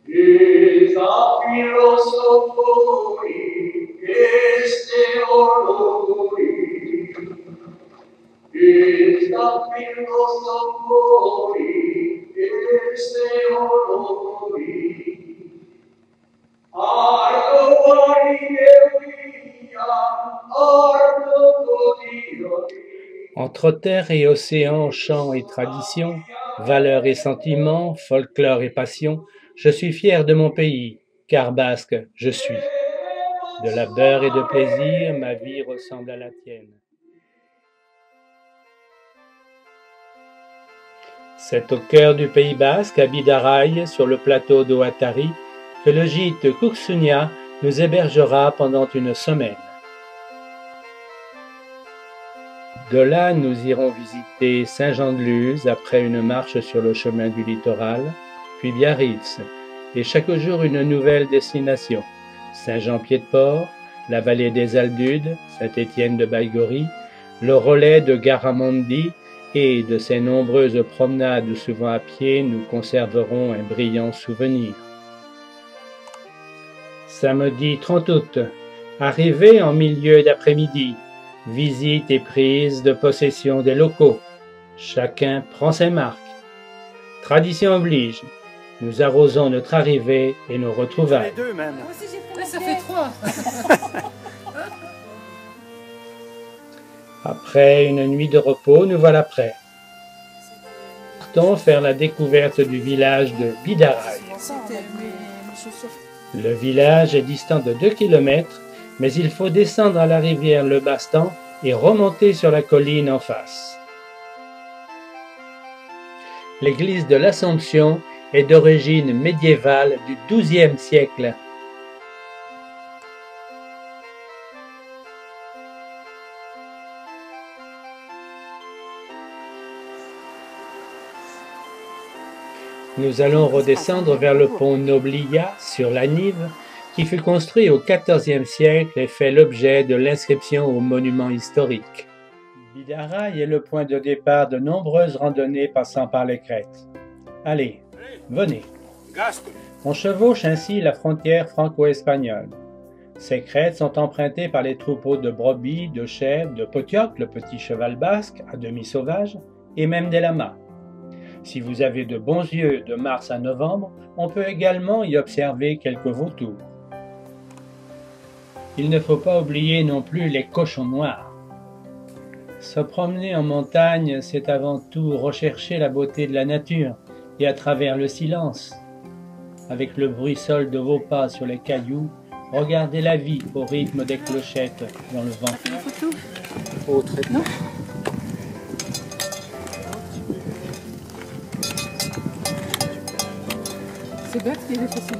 is a philosophy, is theology, is a philosophy, is theology. Entre terre et océan, chants et traditions, valeurs et sentiments, folklore et passion, je suis fier de mon pays, car basque je suis. De labeur et de plaisir, ma vie ressemble à la tienne. C'est au cœur du Pays basque, à Bidaraï, sur le plateau d'Ouattari, que le gîte Kuxunia nous hébergera pendant une semaine. De là, nous irons visiter Saint-Jean-de-Luz après une marche sur le chemin du littoral, puis Biarritz, et chaque jour une nouvelle destination. Saint-Jean-Pied-de-Port, la vallée des Aldudes, Saint-Étienne de Baïgori, le relais de Garamondi, et de ces nombreuses promenades souvent à pied, nous conserverons un brillant souvenir. Samedi 30 août, arrivé en milieu d'après-midi, visite et prise de possession des locaux. Chacun prend ses marques. Tradition oblige, nous arrosons notre arrivée et nos retrouvailles. Les deux même. Ça fait 3. Après une nuit de repos, nous voilà prêts. Partons faire la découverte du village de Bidaraï. Le village est distant de 2 km, mais il faut descendre à la rivière Le Bastan et remonter sur la colline en face. L'église de l'Assomption est d'origine médiévale du XIIe siècle. Nous allons redescendre vers le pont Noblia sur la Nive, qui fut construit au XIVe siècle et fait l'objet de l'inscription au monument historique. Bidaraï est le point de départ de nombreuses randonnées passant par les crêtes. Allez, venez. On chevauche ainsi la frontière franco-espagnole. Ces crêtes sont empruntées par les troupeaux de brebis, de chèvres, de potioc, le petit cheval basque, à demi sauvage, et même des lamas. Si vous avez de bons yeux de mars à novembre, on peut également y observer quelques vautours. Il ne faut pas oublier non plus les cochons noirs. Se promener en montagne, c'est avant tout rechercher la beauté de la nature, et à travers le silence. Avec le bruissol de vos pas sur les cailloux, regardez la vie au rythme des clochettes dans le vent. Autre non. C'est bête qu'il y ait des ficelles.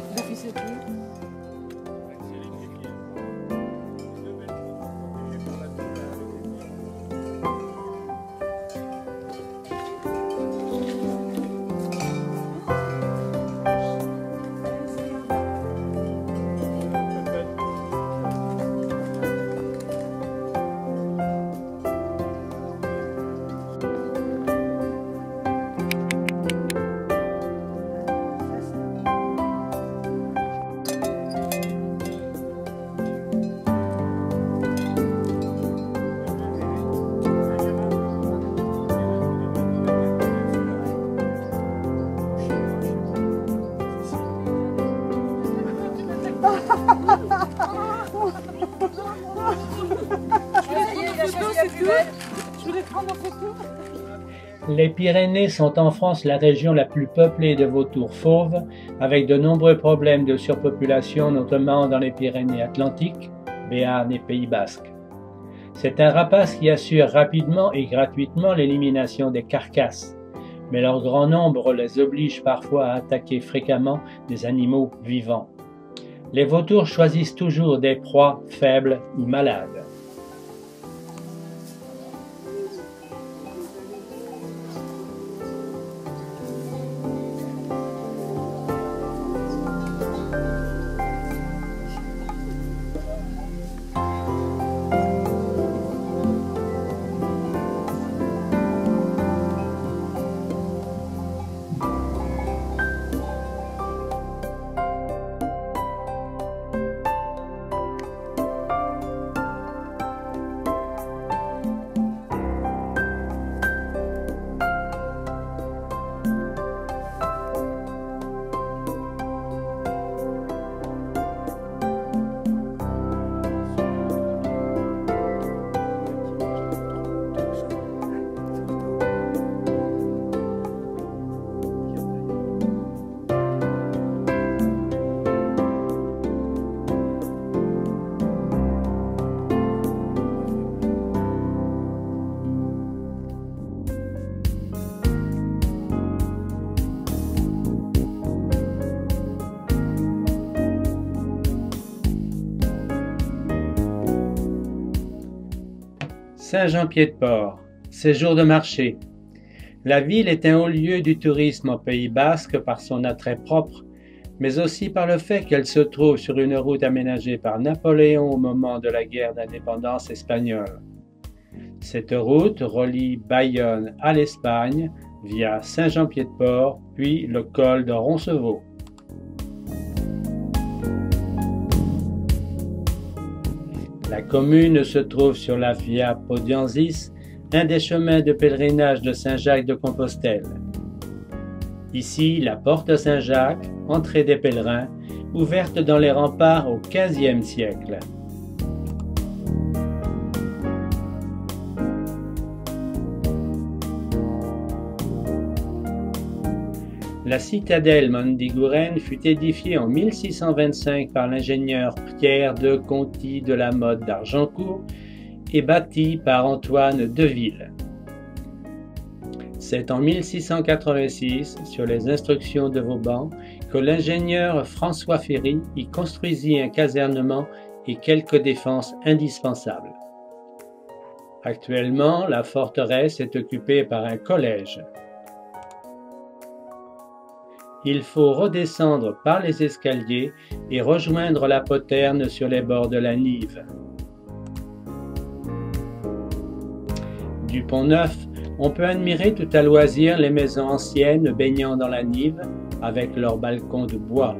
Les Pyrénées sont en France la région la plus peuplée de vautours fauves, avec de nombreux problèmes de surpopulation, notamment dans les Pyrénées-Atlantiques, Béarn et Pays basque. C'est un rapace qui assure rapidement et gratuitement l'élimination des carcasses, mais leur grand nombre les oblige parfois à attaquer fréquemment des animaux vivants. Les vautours choisissent toujours des proies faibles ou malades. Saint-Jean-Pied-de-Port, séjour de marché. La ville est un haut lieu du tourisme au Pays basque par son attrait propre, mais aussi par le fait qu'elle se trouve sur une route aménagée par Napoléon au moment de la guerre d'indépendance espagnole. Cette route relie Bayonne à l'Espagne via Saint-Jean-Pied-de-Port, puis le col de Roncevaux. La commune se trouve sur la Via Podiensis, un des chemins de pèlerinage de Saint-Jacques-de-Compostelle. Ici, la porte Saint-Jacques, entrée des pèlerins, ouverte dans les remparts au XVe siècle. La citadelle Mondiguren fut édifiée en 1625 par l'ingénieur Pierre de Conti de la Motte d'Argencourt et bâtie par Antoine Deville. C'est en 1686, sur les instructions de Vauban, que l'ingénieur François Ferry y construisit un casernement et quelques défenses indispensables. Actuellement, la forteresse est occupée par un collège. Il faut redescendre par les escaliers et rejoindre la poterne sur les bords de la Nive. Du Pont Neuf, on peut admirer tout à loisir les maisons anciennes baignant dans la Nive avec leurs balcons de bois.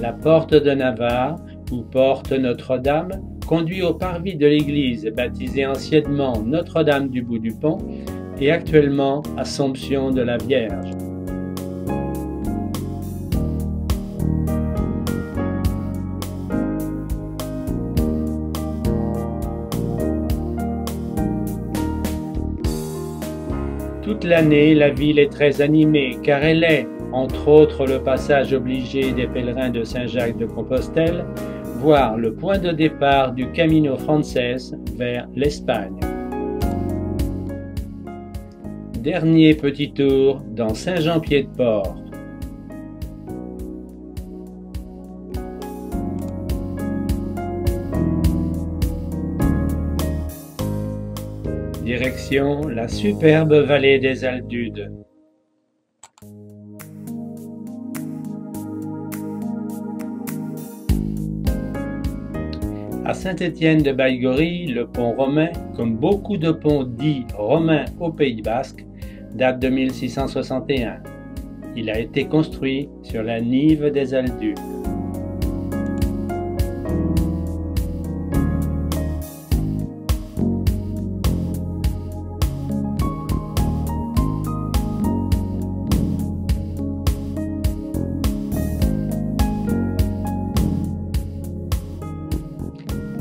La porte de Navarre, ou porte Notre-Dame, conduit au parvis de l'église baptisée anciennement Notre-Dame du Bout du Pont et actuellement Assomption de la Vierge. Toute l'année, la ville est très animée car elle est, entre autres, le passage obligé des pèlerins de Saint-Jacques-de-Compostelle, voire le point de départ du Camino Frances vers l'Espagne. Dernier petit tour dans Saint-Jean-Pied-de-Port. Direction la superbe vallée des Aldudes. À Saint-Étienne-de-Baïgorry, le pont romain, comme beaucoup de ponts dits romains au Pays basque, date de 1661. Il a été construit sur la Nive des Aldudes.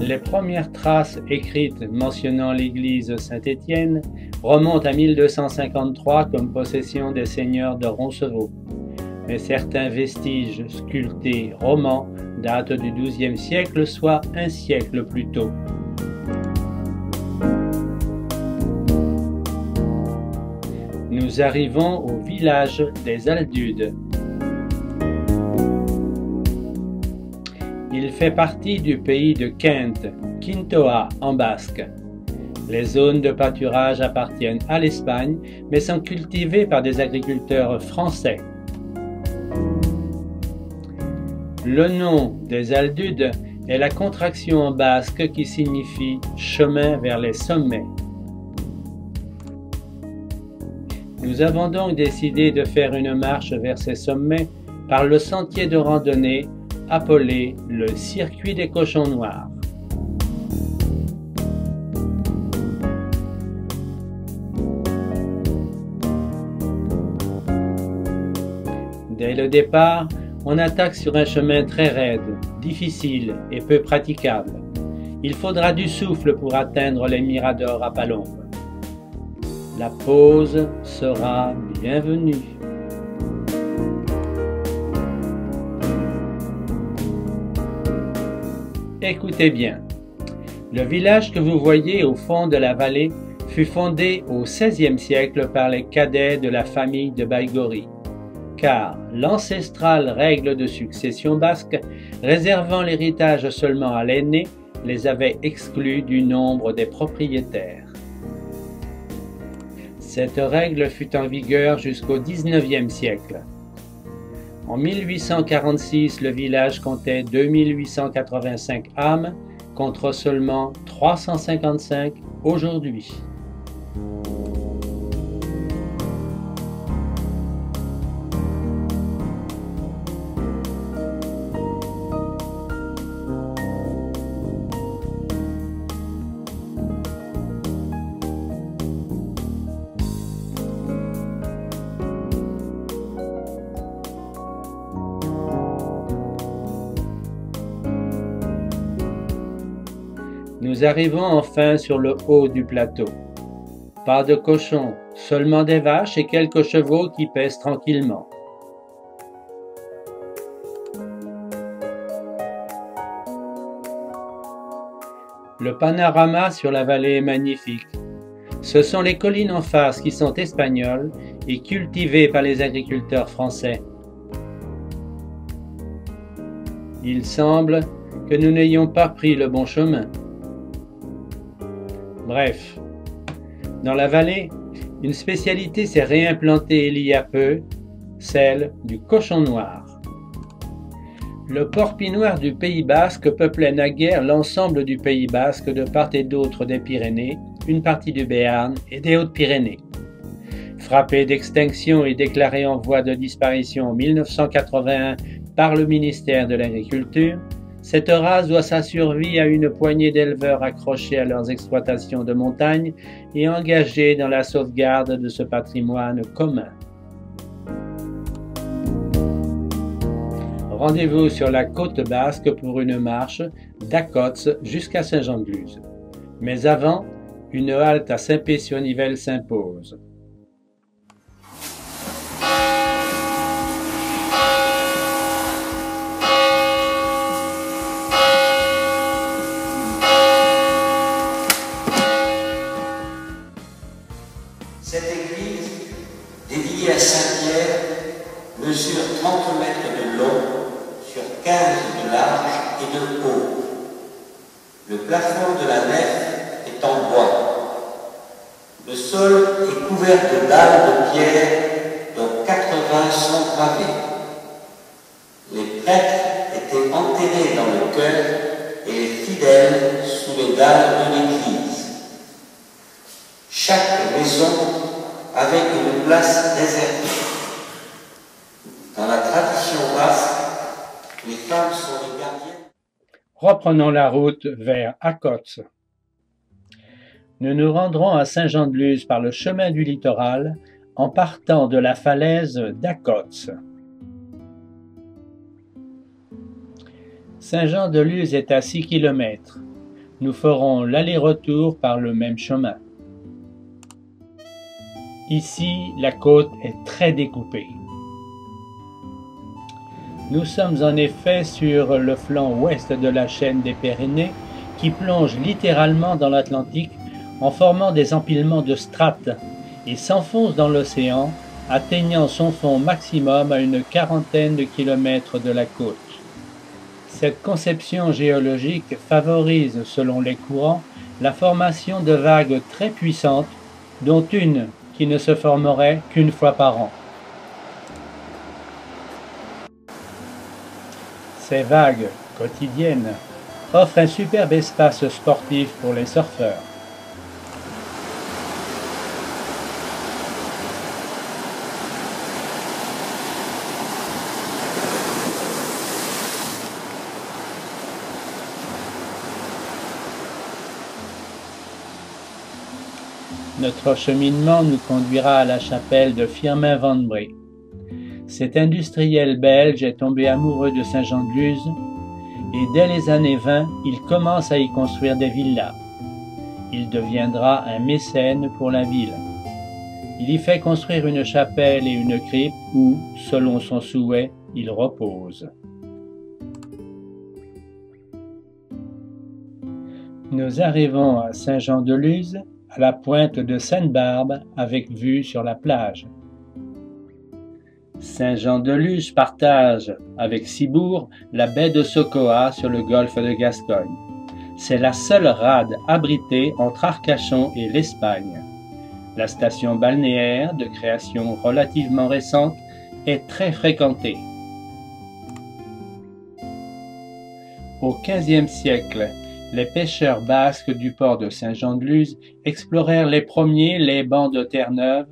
Les premières traces écrites mentionnant l'église Saint-Étienne remontent à 1253 comme possession des seigneurs de Roncevaux, mais certains vestiges sculptés romans datent du XIIe siècle, soit un siècle plus tôt. Nous arrivons au village des Aldudes. Il fait partie du pays de Kent, Quintoa en basque. Les zones de pâturage appartiennent à l'Espagne, mais sont cultivées par des agriculteurs français. Le nom des Aldudes est la contraction en basque qui signifie « chemin vers les sommets ». Nous avons donc décidé de faire une marche vers ces sommets par le sentier de randonnée appelé le circuit des cochons noirs. Dès le départ, on attaque sur un chemin très raide, difficile et peu praticable. Il faudra du souffle pour atteindre les miradors à palombes. La pause sera bienvenue. Écoutez bien. Le village que vous voyez au fond de la vallée fut fondé au XVIe siècle par les cadets de la famille de Baïgori, car l'ancestrale règle de succession basque, réservant l'héritage seulement à l'aîné, les avait exclus du nombre des propriétaires. Cette règle fut en vigueur jusqu'au XIXe siècle. En 1846, le village comptait 2885 âmes, contre seulement 355 aujourd'hui. Nous arrivons enfin sur le haut du plateau. Pas de cochons, seulement des vaches et quelques chevaux qui pèsent tranquillement. Le panorama sur la vallée est magnifique. Ce sont les collines en face qui sont espagnoles et cultivées par les agriculteurs français. Il semble que nous n'ayons pas pris le bon chemin. Bref, dans la vallée, une spécialité s'est réimplantée il y a peu, celle du cochon noir. Le porc pinoir du Pays basque peuplait naguère l'ensemble du Pays basque de part et d'autre des Pyrénées, une partie du Béarn et des Hautes-Pyrénées. Frappé d'extinction et déclaré en voie de disparition en 1981 par le ministère de l'Agriculture, cette race doit sa survie à une poignée d'éleveurs accrochés à leurs exploitations de montagne et engagés dans la sauvegarde de ce patrimoine commun. Rendez-vous sur la côte basque pour une marche d'Acots jusqu'à Saint-Jean-de-Luz. Mais avant, une halte à Saint-Pé-sur-Nivelle s'impose. Cette église, dédiée à Saint-Pierre, mesure 30 mètres de long sur 15 de large et de haut. Le plafond de la nef est en bois. Le sol est couvert de dalles de pierre, dont 80 sont gravées. Les prêtres étaient enterrés dans le chœur et les fidèles sous les dalles de l'église. Chaque maison avait une place réservée. Dans la tradition basque, les femmes sont les gardiennes. Reprenons la route vers Acots. Nous nous rendrons à Saint-Jean-de-Luz par le chemin du littoral en partant de la falaise d'Acots. Saint-Jean-de-Luz est à 6 km. Nous ferons l'aller-retour par le même chemin. Ici, la côte est très découpée. Nous sommes en effet sur le flanc ouest de la chaîne des Pyrénées qui plonge littéralement dans l'Atlantique en formant des empilements de strates et s'enfonce dans l'océan, atteignant son fond maximum à une quarantaine de kilomètres de la côte. Cette conception géologique favorise, selon les courants, la formation de vagues très puissantes, dont une qui ne se formerait qu'une fois par an. Ces vagues quotidiennes offrent un superbe espace sportif pour les surfeurs. Notre cheminement nous conduira à la chapelle de Firmin van Bree. Cet industriel belge est tombé amoureux de Saint-Jean-de-Luz et dès les années 20, il commence à y construire des villas. Il deviendra un mécène pour la ville. Il y fait construire une chapelle et une crypte où, selon son souhait, il repose. Nous arrivons à Saint-Jean-de-Luz, à la pointe de Sainte-Barbe, avec vue sur la plage. Saint-Jean-de-Luz partage avec Ciboure la baie de Socoa sur le golfe de Gascogne. C'est la seule rade abritée entre Arcachon et l'Espagne. La station balnéaire, de création relativement récente, est très fréquentée. Au XVe siècle, les pêcheurs basques du port de Saint-Jean-de-Luz explorèrent les premiers les bancs de Terre-Neuve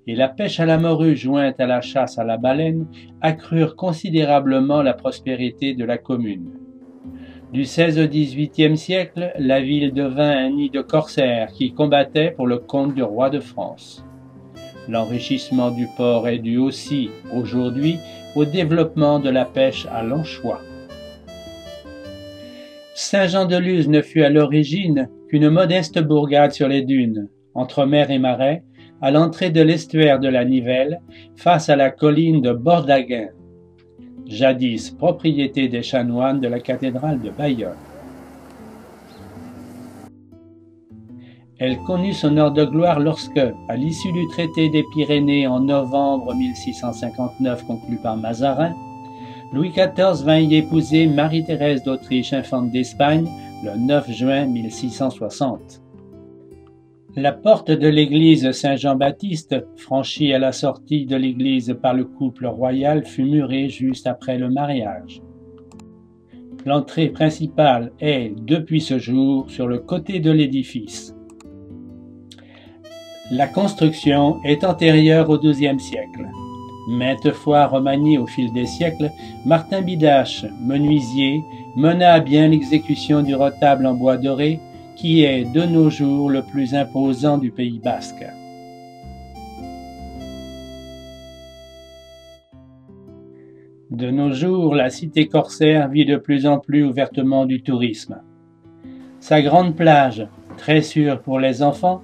et la pêche à la morue jointe à la chasse à la baleine accrurent considérablement la prospérité de la commune. Du XVIe au XVIIIe siècle, la ville devint un nid de corsaires qui combattaient pour le compte du roi de France. L'enrichissement du port est dû aussi, aujourd'hui, au développement de la pêche à l'anchois. Saint-Jean-de-Luz ne fut à l'origine qu'une modeste bourgade sur les dunes, entre mer et marais, à l'entrée de l'estuaire de la Nivelle, face à la colline de Bordaguin, jadis propriété des chanoines de la cathédrale de Bayonne. Elle connut son heure de gloire lorsque, à l'issue du traité des Pyrénées en novembre 1659 conclu par Mazarin, Louis XIV vint y épouser Marie-Thérèse d'Autriche, infante d'Espagne, le 9 juin 1660. La porte de l'église Saint-Jean-Baptiste, franchie à la sortie de l'église par le couple royal, fut murée juste après le mariage. L'entrée principale est, depuis ce jour, sur le côté de l'édifice. La construction est antérieure au XIIe siècle. Maintes fois remanié au fil des siècles, Martin Bidache, menuisier, mena à bien l'exécution du retable en bois doré, qui est de nos jours le plus imposant du Pays basque. De nos jours, la cité corsaire vit de plus en plus ouvertement du tourisme. Sa grande plage, très sûre pour les enfants,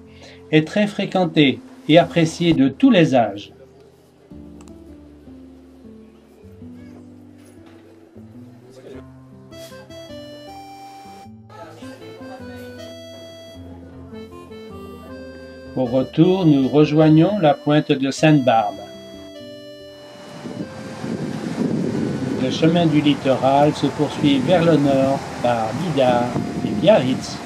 est très fréquentée et appréciée de tous les âges. Au retour, nous rejoignons la pointe de Sainte-Barbe. Le chemin du littoral se poursuit vers le nord par Bidart et Biarritz.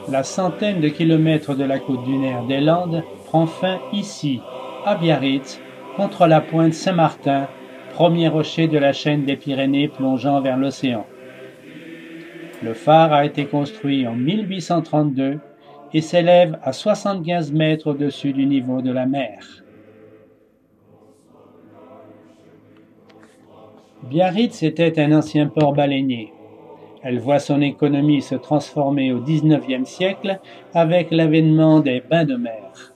La centaine de kilomètres de la côte dunaire des Landes prend fin ici, à Biarritz, contre la pointe Saint-Martin, premier rocher de la chaîne des Pyrénées plongeant vers l'océan. Le phare a été construit en 1832 et s'élève à 75 mètres au-dessus du niveau de la mer. Biarritz était un ancien port baleinier. Elle voit son économie se transformer au XIXe siècle avec l'avènement des bains de mer.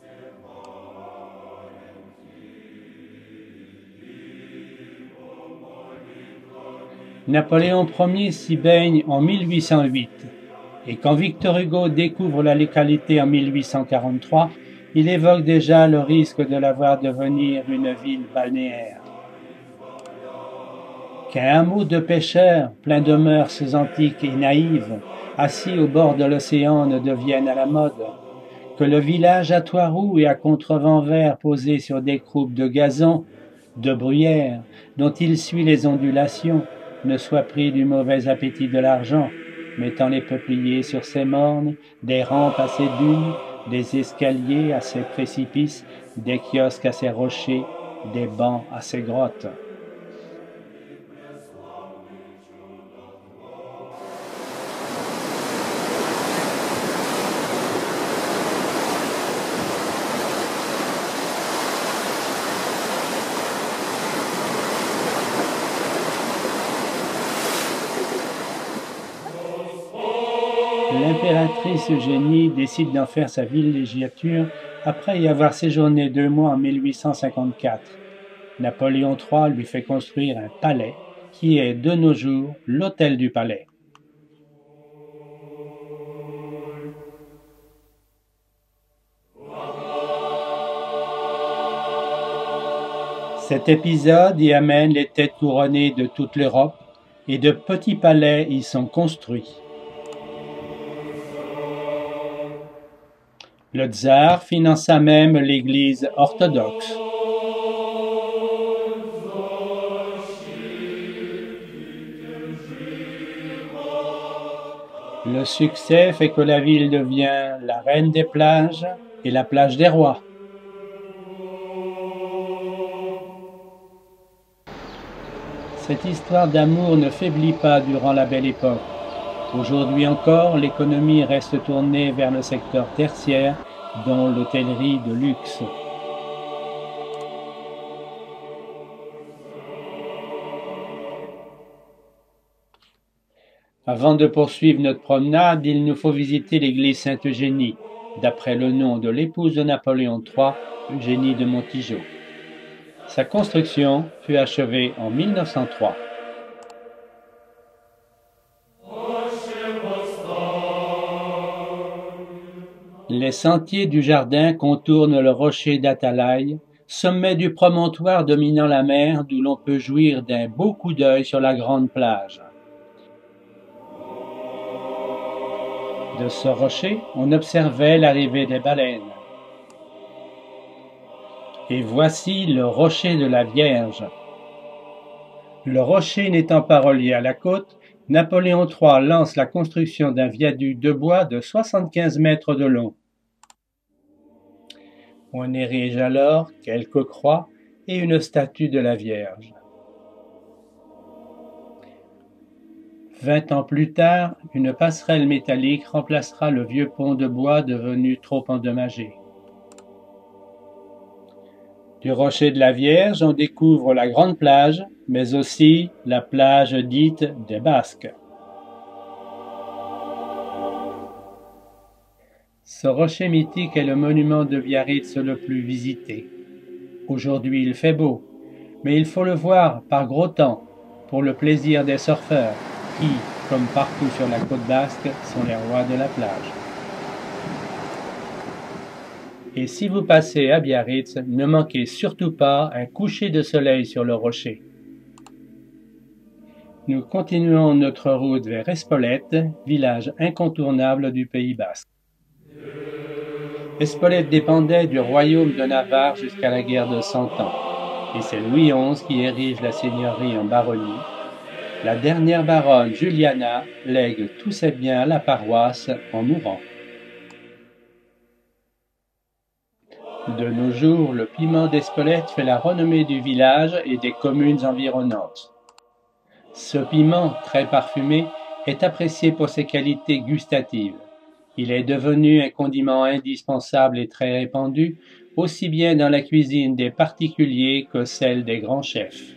Napoléon Ier s'y baigne en 1808, et quand Victor Hugo découvre la localité en 1843, il évoque déjà le risque de la voir devenir une ville balnéaire. Qu'un hameau de pêcheurs, plein de mœurs antiques et naïves, assis au bord de l'océan ne devienne à la mode, que le village à toit roux et à contrevent vert posé sur des croupes de gazon, de bruyère, dont il suit les ondulations, ne soit pris du mauvais appétit de l'argent, mettant les peupliers sur ses mornes, des rampes à ses dunes, des escaliers à ses précipices, des kiosques à ses rochers, des bancs à ses grottes. L'impératrice Eugénie décide d'en faire sa villégiature après y avoir séjourné 2 mois en 1854. Napoléon III lui fait construire un palais qui est de nos jours l'hôtel du palais. Cet épisode y amène les têtes couronnées de toute l'Europe et de petits palais y sont construits. Le tsar finança même l'Église orthodoxe. Le succès fait que la ville devient la reine des plages et la plage des rois. Cette histoire d'amour ne faiblit pas durant la Belle Époque. Aujourd'hui encore, l'économie reste tournée vers le secteur tertiaire, dont l'hôtellerie de luxe. Avant de poursuivre notre promenade, il nous faut visiter l'église Sainte-Eugénie, d'après le nom de l'épouse de Napoléon III, Eugénie de Montijo. Sa construction fut achevée en 1903. Les sentiers du jardin contournent le rocher d'Atalaï, sommet du promontoire dominant la mer, d'où l'on peut jouir d'un beau coup d'œil sur la grande plage. De ce rocher, on observait l'arrivée des baleines. Et voici le rocher de la Vierge. Le rocher n'étant pas relié à la côte, Napoléon III lance la construction d'un viaduc de bois de 75 mètres de long. On érige alors quelques croix et une statue de la Vierge. 20 ans plus tard, une passerelle métallique remplacera le vieux pont de bois devenu trop endommagé. Du rocher de la Vierge, on découvre la grande plage, mais aussi la plage dite des Basques. Ce rocher mythique est le monument de Biarritz le plus visité. Aujourd'hui, il fait beau, mais il faut le voir par gros temps pour le plaisir des surfeurs qui, comme partout sur la côte basque, sont les rois de la plage. Et si vous passez à Biarritz, ne manquez surtout pas un coucher de soleil sur le rocher. Nous continuons notre route vers Espolette, village incontournable du Pays basque. Espolette dépendait du royaume de Navarre jusqu'à la guerre de 100 ans, et c'est Louis XI qui érige la seigneurie en baronnie. La dernière baronne, Juliana, lègue tous ses biens à la paroisse en mourant. De nos jours, le piment d'Espolette fait la renommée du village et des communes environnantes. Ce piment, très parfumé, est apprécié pour ses qualités gustatives. Il est devenu un condiment indispensable et très répandu, aussi bien dans la cuisine des particuliers que celle des grands chefs.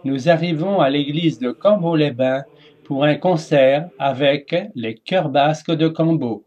Nous arrivons à l'église de Cambo-les-Bains pour un concert avec les chœurs basques de Cambo.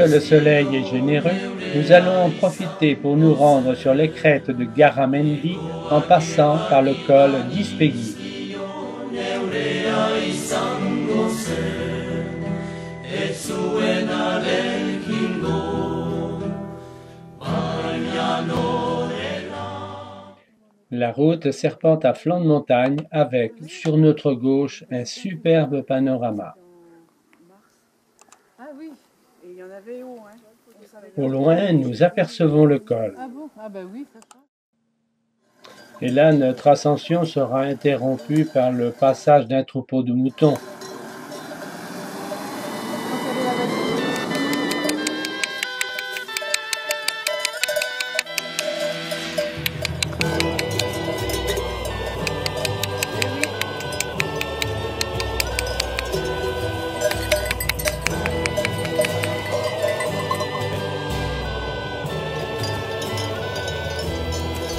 le soleil est généreux, nous allons en profiter pour nous rendre sur les crêtes de Garamendi en passant par le col d'Ispegui. La route serpente à flanc de montagne avec, sur notre gauche, un superbe panorama. Ah oui. Et il y en avait haut, hein. On savait Au loin, nous apercevons le col. Ah bon? Ah bah oui, ça. Et là, notre ascension sera interrompue par le passage d'un troupeau de moutons.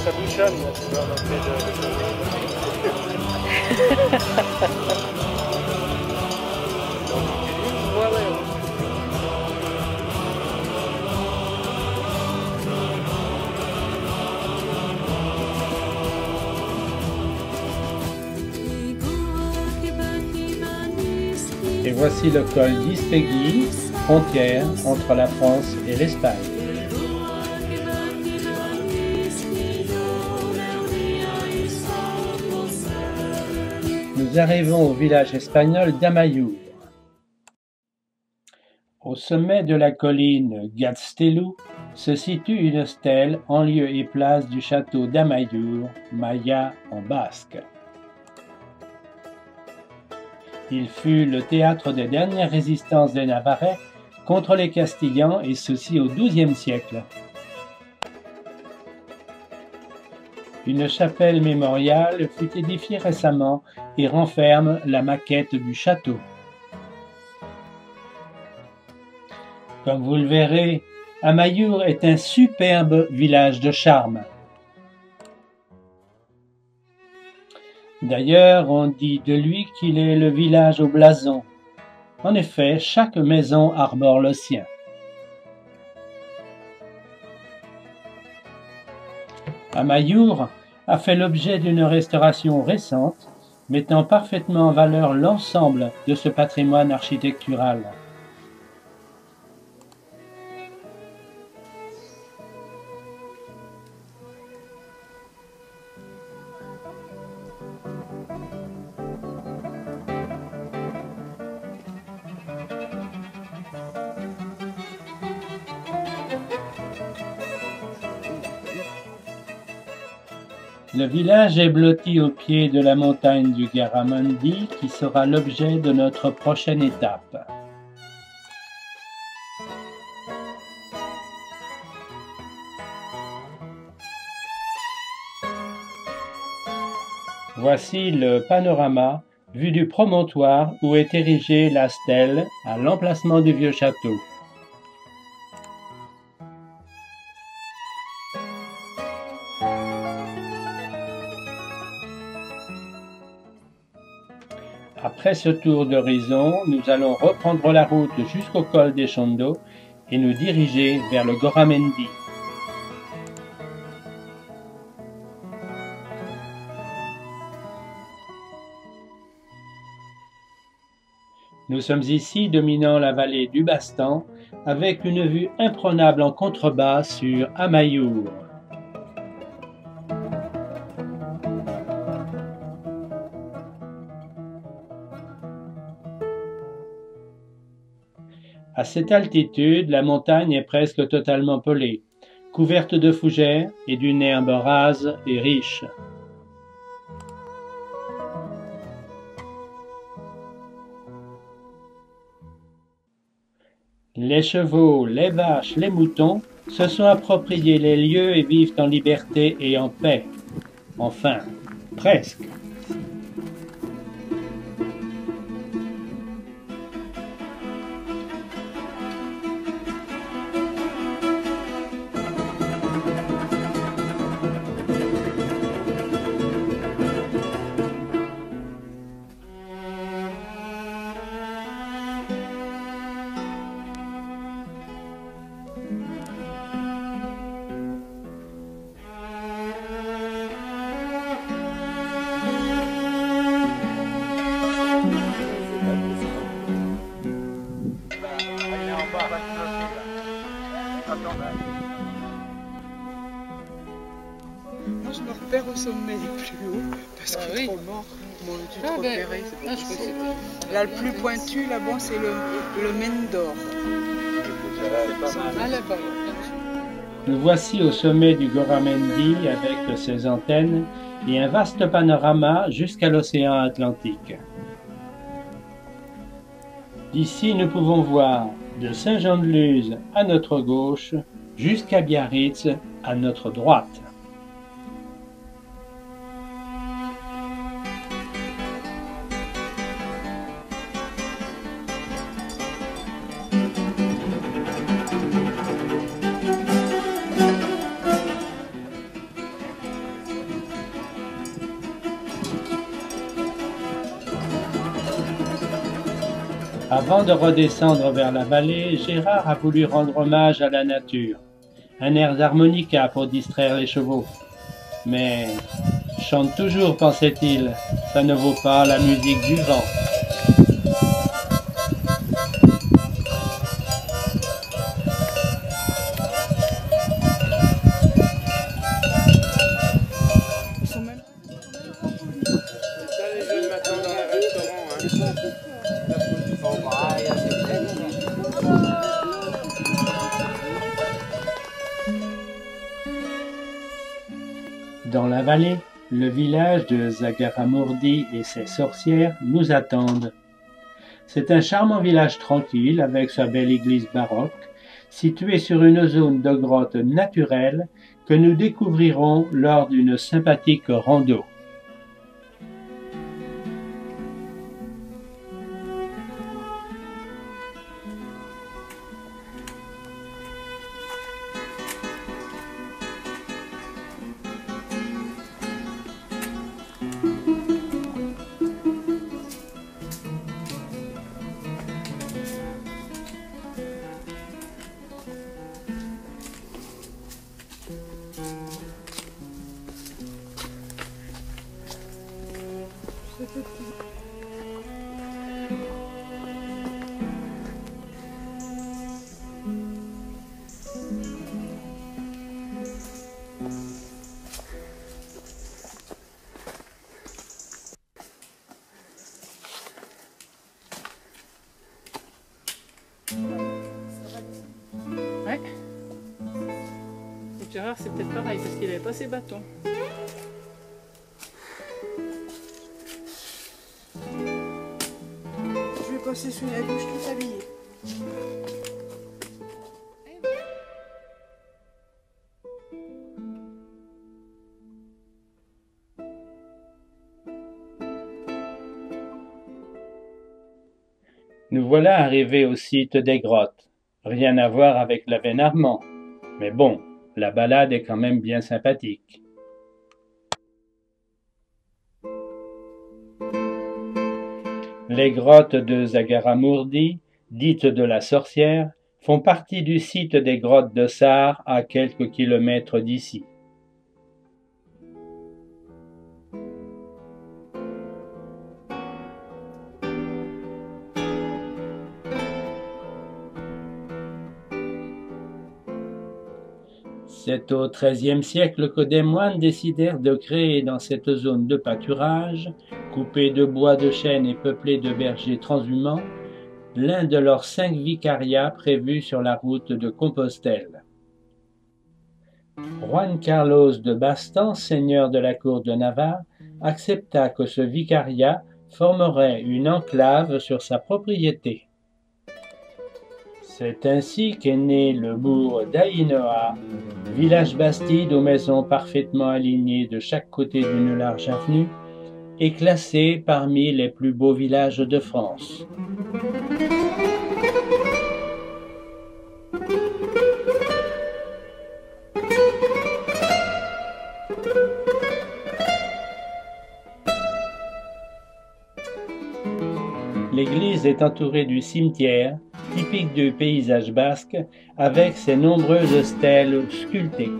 Ça bouchonne, là, tu vois, l'entrée de... Ouais, ouais. Et voici le col d'Ispegui, frontière entre la France et l'Espagne. Nous arrivons au village espagnol d'Amaiur. Au sommet de la colline Gaztelu se situe une stèle en lieu et place du château d'Amaiur, Maya en basque. Il fut le théâtre des dernières résistances des Navarrais contre les Castillans, et ceci au XIIe siècle. Une chapelle mémoriale fut édifiée récemment et renferme la maquette du château. Comme vous le verrez, Amaiur est un superbe village de charme. D'ailleurs, on dit de lui qu'il est le village au blason. En effet, chaque maison arbore le sien. Amaiur a fait l'objet d'une restauration récente, mettant parfaitement en valeur l'ensemble de ce patrimoine architectural. Le village est blotti au pied de la montagne du Garamendi, qui sera l'objet de notre prochaine étape. Voici le panorama vu du promontoire où est érigée la stèle à l'emplacement du vieux château. Après ce tour d'horizon, nous allons reprendre la route jusqu'au col des Chondo et nous diriger vers le Goramendi. Nous sommes ici dominant la vallée du Bastan avec une vue imprenable en contrebas sur Amaiur. À cette altitude, la montagne est presque totalement pelée, couverte de fougères et d'une herbe rase et riche. Les chevaux, les vaches, les moutons se sont appropriés les lieux et vivent en liberté et en paix. Enfin, presque. Moi, je me repère au sommet les plus hauts, parce que oui. trop mort. Bon, tu te Ah, ben, repérais, c'est pas je crois que c'était... Là, le plus pointu, là-bas, c'est le Mendor. Ah, là-bas. Nous voici au sommet du Goramendi avec ses antennes et un vaste panorama jusqu'à l'océan Atlantique. D'ici, nous pouvons voir de Saint-Jean-de-Luz à notre gauche jusqu'à Biarritz à notre droite. Avant de redescendre vers la vallée, Gérard a voulu rendre hommage à la nature. Un air d'harmonica pour distraire les chevaux. Mais chante toujours, pensait-il, ça ne vaut pas la musique du vent. Ils sont même... C'est ça les jeunes maintenant dans les restaurants. Hein. Dans la vallée, le village de Zagaramourdi et ses sorcières nous attendent. C'est un charmant village tranquille avec sa belle église baroque, située sur une zone de grottes naturelles que nous découvrirons lors d'une sympathique rando. Ouais. Et Gérard, c'est peut-être pareil parce qu'il n'avait pas ses bâtons. Je vais passer sous la douche tout habillé. Nous voilà arrivés au site des grottes. Rien à voir avec la veine Armand. Mais bon, la balade est quand même bien sympathique. Les grottes de Zagaramourdi, dites de la sorcière, font partie du site des grottes de Sarre à quelques kilomètres d'ici. C'est au XIIIe siècle que des moines décidèrent de créer dans cette zone de pâturage, coupée de bois de chêne et peuplée de bergers transhumants, l'un de leurs 5 vicariats prévus sur la route de Compostelle. Juan Carlos de Bastan, seigneur de la cour de Navarre, accepta que ce vicariat formerait une enclave sur sa propriété. C'est ainsi qu'est né le bourg d'Aïnoa, village bastide aux maisons parfaitement alignées de chaque côté d'une large avenue, et classé parmi les plus beaux villages de France. L'église est entourée du cimetière, typique du paysage basque, avec ses nombreuses stèles sculptées.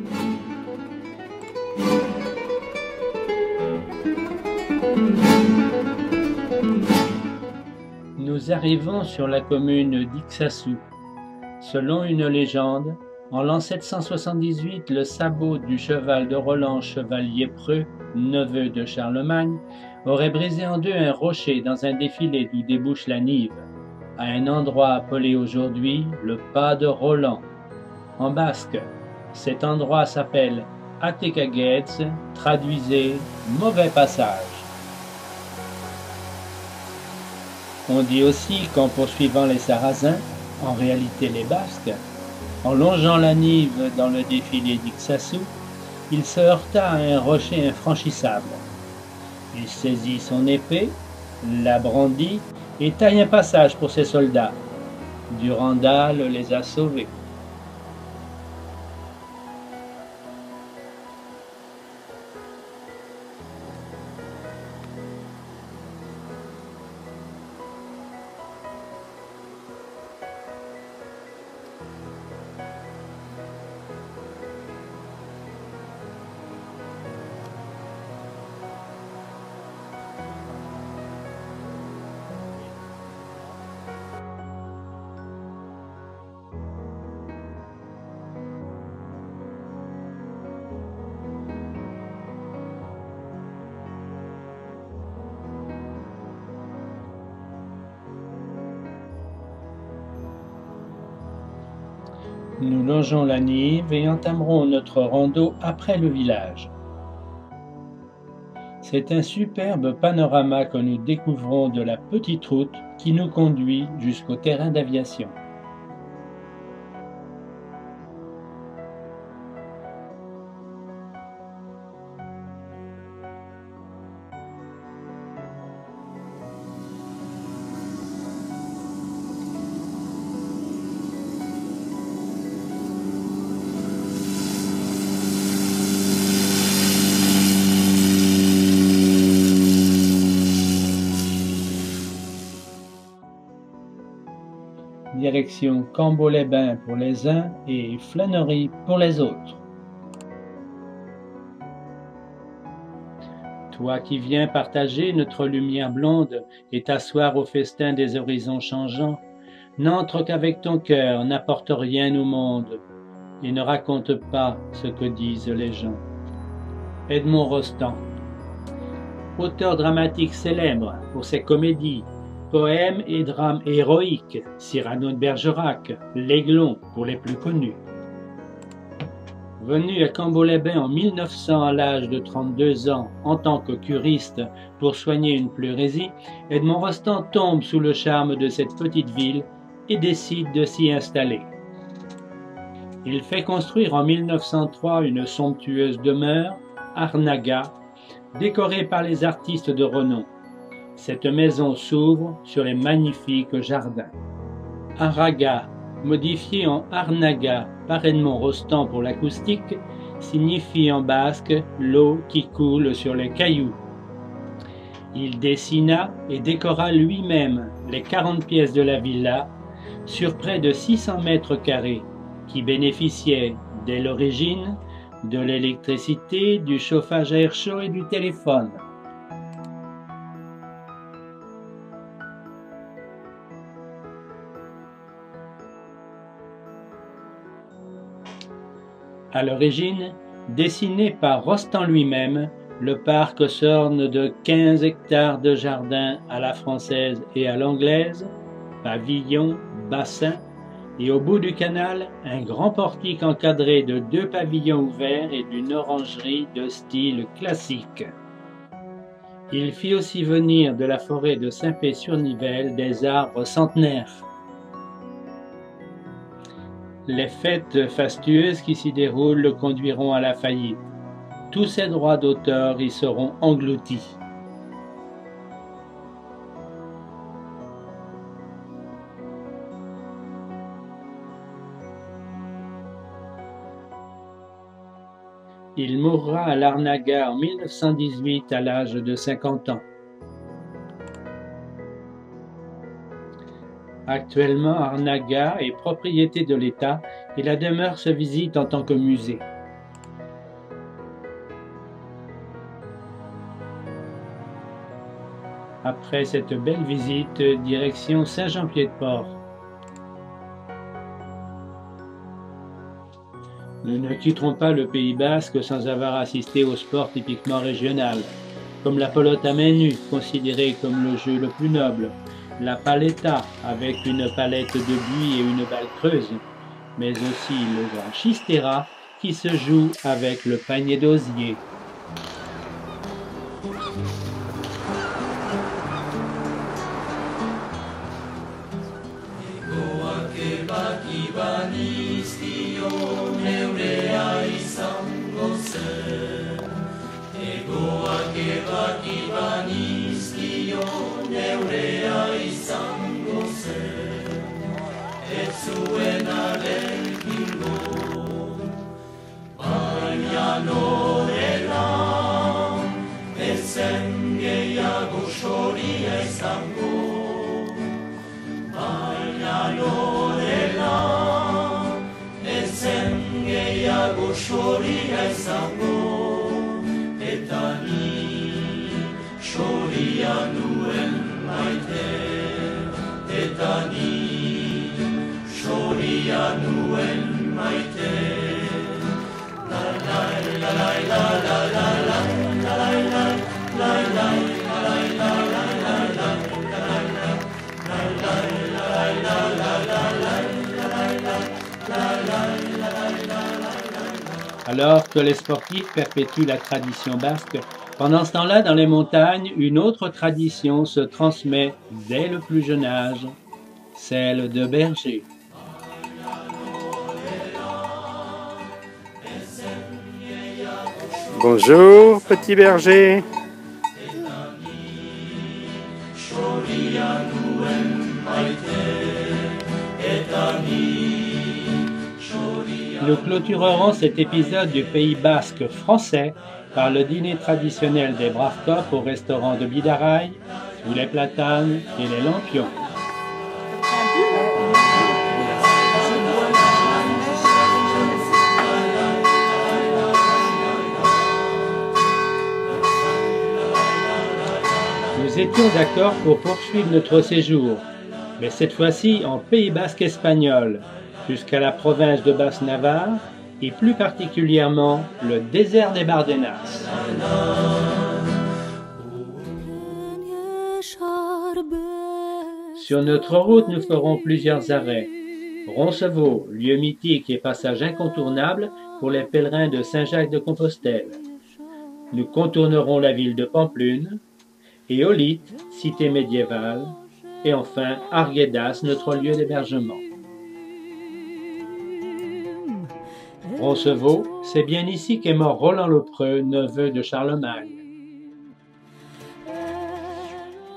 Nous arrivons sur la commune d'Ixassou. Selon une légende, En l'an 778, le sabot du cheval de Roland, chevalier preux, neveu de Charlemagne, aurait brisé en deux un rocher dans un défilé d'où débouche la Nive, à un endroit appelé aujourd'hui le Pas de Roland. En basque, cet endroit s'appelle Atekagetz, traduisez mauvais passage. On dit aussi qu'en poursuivant les Sarrasins, en réalité les Basques, en longeant la Nive dans le défilé d'Ixassou, il se heurta à un rocher infranchissable. Il saisit son épée, la brandit et taille un passage pour ses soldats. Durandal les a sauvés. Nous longeons la Nive et entamerons notre rando après le village. C'est un superbe panorama que nous découvrons de la petite route qui nous conduit jusqu'au terrain d'aviation. Direction Cambo-les-Bains pour les uns et Flânerie pour les autres. Toi qui viens partager notre lumière blonde et t'asseoir au festin des horizons changeants, n'entre qu'avec ton cœur, n'apporte rien au monde et ne raconte pas ce que disent les gens. Edmond Rostand, auteur dramatique célèbre pour ses comédies, poèmes et drames héroïques, Cyrano de Bergerac, L'Aiglon pour les plus connus. Venu à Cambo-les-Bains en 1900 à l'âge de 32 ans en tant que curiste pour soigner une pleurésie, Edmond Rostand tombe sous le charme de cette petite ville et décide de s'y installer. Il fait construire en 1903 une somptueuse demeure, Arnaga, décorée par les artistes de renom. Cette maison s'ouvre sur les magnifiques jardins. Araga, modifié en Arnaga par Edmond Rostand pour l'acoustique, signifie en basque l'eau qui coule sur les cailloux. Il dessina et décora lui-même les 40 pièces de la villa sur près de 600 mètres carrés qui bénéficiaient dès l'origine de l'électricité, du chauffage à air chaud et du téléphone. À l'origine, dessiné par Rostand lui-même, le parc s'orne de 15 hectares de jardins à la française et à l'anglaise, pavillons, bassins, et au bout du canal, un grand portique encadré de 2 pavillons ouverts et d'une orangerie de style classique. Il fit aussi venir de la forêt de Saint-Pé-sur-Nivelle des arbres centenaires. Les fêtes fastueuses qui s'y déroulent le conduiront à la faillite. Tous ses droits d'auteur y seront engloutis. Il mourra à Larnaga en 1918 à l'âge de 50 ans. Actuellement, Arnaga est propriété de l'État et la demeure se visite en tant que musée. Après cette belle visite, direction Saint-Jean-Pied-de-Port. Nous ne quitterons pas le Pays Basque sans avoir assisté au sport typiquement régional, comme la pelote à main nue, considérée comme le jeu le plus noble, la paleta, avec une palette de buis et une balle creuse, mais aussi le grand chistera, qui se joue avec le panier d'osier. Alors que les sportifs perpétuent la tradition basque, pendant ce temps-là, dans les montagnes, une autre tradition se transmet dès le plus jeune âge, celle de berger. Bonjour, petit berger. Nous clôturerons cet épisode du Pays Basque français par le dîner traditionnel des braves coqs au restaurant de Bidaraï, sous les platanes et les lampions. Nous étions d'accord pour poursuivre notre séjour, mais cette fois-ci en Pays Basque espagnol, jusqu'à la province de Basse-Navarre et plus particulièrement le désert des Bardenas. Sur notre route, nous ferons plusieurs arrêts. Roncevaux, lieu mythique et passage incontournable pour les pèlerins de Saint-Jacques-de-Compostelle. Nous contournerons la ville de Pamplune, et Olite, cité médiévale, et enfin Arguedas, notre lieu d'hébergement. Roncevaux, c'est bien ici qu'est mort Roland le Preux, neveu de Charlemagne.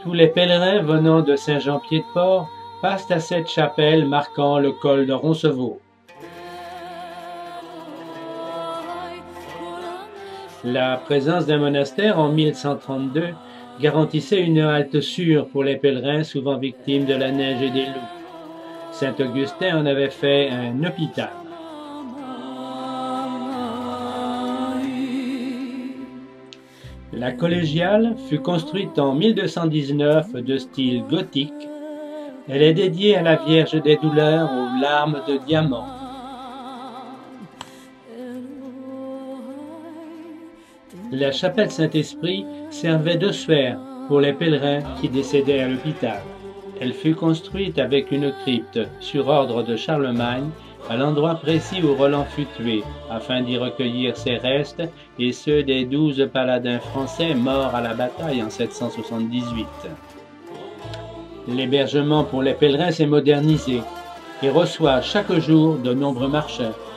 Tous les pèlerins venant de Saint-Jean-Pied-de-Port passent à cette chapelle marquant le col de Roncevaux. La présence d'un monastère en 1132 garantissait une halte sûre pour les pèlerins souvent victimes de la neige et des loups. Saint-Augustin en avait fait un hôpital. La collégiale fut construite en 1219 de style gothique. Elle est dédiée à la Vierge des Douleurs aux larmes de diamant. La chapelle Saint-Esprit servait d'ossuaire pour les pèlerins qui décédaient à l'hôpital. Elle fut construite avec une crypte sur ordre de Charlemagne à l'endroit précis où Roland fut tué, afin d'y recueillir ses restes et ceux des 12 paladins français morts à la bataille en 778. L'hébergement pour les pèlerins s'est modernisé et reçoit chaque jour de nombreux marcheurs.